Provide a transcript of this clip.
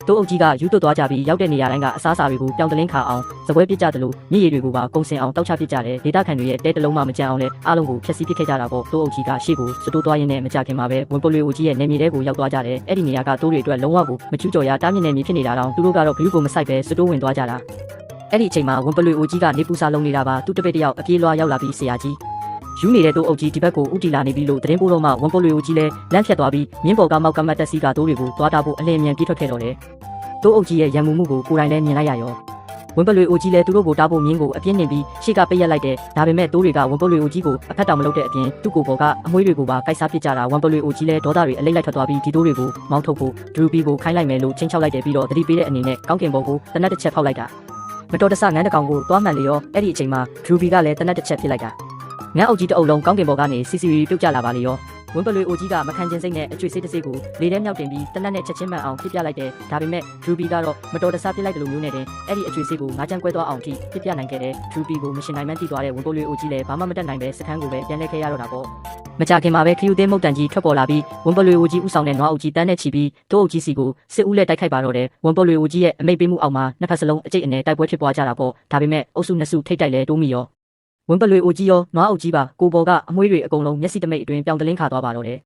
တိုးအုပ်ကြီးကယူသွတ်သွားကြပြီးရောက်တဲ့နေရာတိုင်းကအစားအစာတွေကိုပြောင်းတလင်းခါအောင်စပွဲပစ်ကြတယ်လို့မြည်ရည်တွေကိုပါကုံစင်အောင်တောက်ချပစ်ကြတယ်ဒေတာခန်တွေရဲ့တဲတလုံးမှမကြမ်းအောင်လဲအားလုံးကိုဖျက်ဆီးပစ်ခဲ့ကြတာပေါ့တိုးအုပ်ကြီးကရှေ့ကိုစတိုးသွားရင်းနဲ့မကြခင်မှာပဲဝန်ပလွေဦးကြီးရဲ့နေမြေတဲကိုရောက်သွားကြတယ်အဲ့ဒီနေရာကတိုးတွေအတွက်လုံးဝကိုမချူးကြော်ရတားမြင့်နေမြေဖြစ်နေတာတောင်သူတို့ကတော့ဂရုကိုမစိုက်ပဲစတိုးဝင်သွားကြတာအဲ့ဒီအချိန်မှာဝန်ပလွေဦးကြီးကနေပူစာလုံးနေတာပါသူတပည့်တယောက်အပြေးလွှားရောက်လာပြီးဆရာကြီးယူနေတဲ့တိုးအုပ်ကြီးဒီဘက်ကိုဥတီလာနေပြီလို့သတင်းပို့တော့မှဝန်ပလွေဦးကြီးလည်းလမ်းဖြတ်သွားပြီးမြင်းပေါ်ကမောက်ကမတ်တက်စီကတိုးတွေကိုသွားတာဖို့အလင်းအမြန်ပြေးထွက်ခဲ့တော့တယ်တိုးအုပ်ကြီးရဲ့ရန်မှုမှုကိုကိုယ်တိုင်လည်းမြင်လိုက်ရရောဝန်ပလွေဦးကြီးလည်းသူတို့ကိုတားဖို့မြင်းကိုအပြင်းနေပြီးရှေ့ကပိတ်ရက်လိုက်တယ်ဒါပေမဲ့တိုးတွေကဝန်ပလွေဦးကြီးကိုအဖက်တောင်မလုပ်တဲ့အပြင်သူ့ကိုယ်ပေါ်ကအမွှေးတွေကိုပါကိုက်စားပစ်ကြတာဝန်ပလွေဦးကြီးလည်းဒေါသတွေအလိမ့်လိုက်ထွက်သွားပြီးဒီတိုးတွေကိုမောင်းထုတ်ဖို့ဒရူပီကိုခိုင်းလိုက်မယ်လို့ချင်းချောက်လိုက်တယ်ပြီးတော့သတိပေးတဲ့အနေနဲ့ကောင်းကင်ဘုံကိုတနက်တစ်ချက်ဖောက်လိုက်တာမတော်တဆငန်းတကောင်ကိုသွားမှန်လေရောအဲ့ဒီအချိန်မှာဒရူပီကလည်းတနက်တစ်ချက်ဖြစ်လိုက်တာငန်းအုပ်ကြီးတအုပ်လုံးကောင်းကင်ဘုံကနေစီစီရီပြုတ်ကျလာပါလေရောဝန်ပလွေအိုကြီးကမခံကျင်စိတ်နဲ့အကျွေးစေးတစ်စေးကိုလေထဲမြောက်တင်ပြီးတနက်နဲ့ချက်ချင်းမှန်အောင်ပြစ်ပြလိုက်တယ်ဒါပေမဲ့ဒရူပီကတော့မတော်တဆပြစ်လိုက်တယ်လို့မျိုးနဲ့တင်အဲ့ဒီအကျွေးစေးကိုငါးချမ်းကွဲသွားအောင်ထိပြစ်ပြနိုင်ခဲ့တယ်ဒရူပီကိုမရှင်နိုင်မှန်းသိသွားတဲ့ဝန်ပလွေအိုကြီးလည်းဘာမှမတတ်နိုင်ပဲစခန်းကိုပဲပြန်လဲခဲ့ရတော့တာပေါ့မကြခင်မှာပဲခရူသေးမုတ်တန်ကြီးထွက်ပေါ်လာပြီးဝန်ပလွေအိုကြီးဥဆောင်တဲ့နွားအုပ်ကြီးတန်းနဲ့ချီပြီးတိုးအုပ်ကြီးစီကိုစစ်ဦးလက်တိုက်ခိုက်ပါတော့တယ်ဝန်ပလွေအိုကြီးရဲ့အမိတ်ပေးမှုအောက်မှာနှစ်ဖက်စလုံးအကျိတ်အနေတိုက်ပွဲဖြစ်ပွားကြတာပေါ့ဒါပေမဲ့အုပ်စုနှစ်စုထိတ်တိုက်လဲတိုးမိရောဝန်ပလွေအိုကြီးရောနွားအုပ်ကြီးပါကိုပေါ်ကအမွှေးတွေအကုန်လုံးမျက်စိတမိတ်အတွင်းပြောင်းတလင်းခါသွားပါတော့တယ်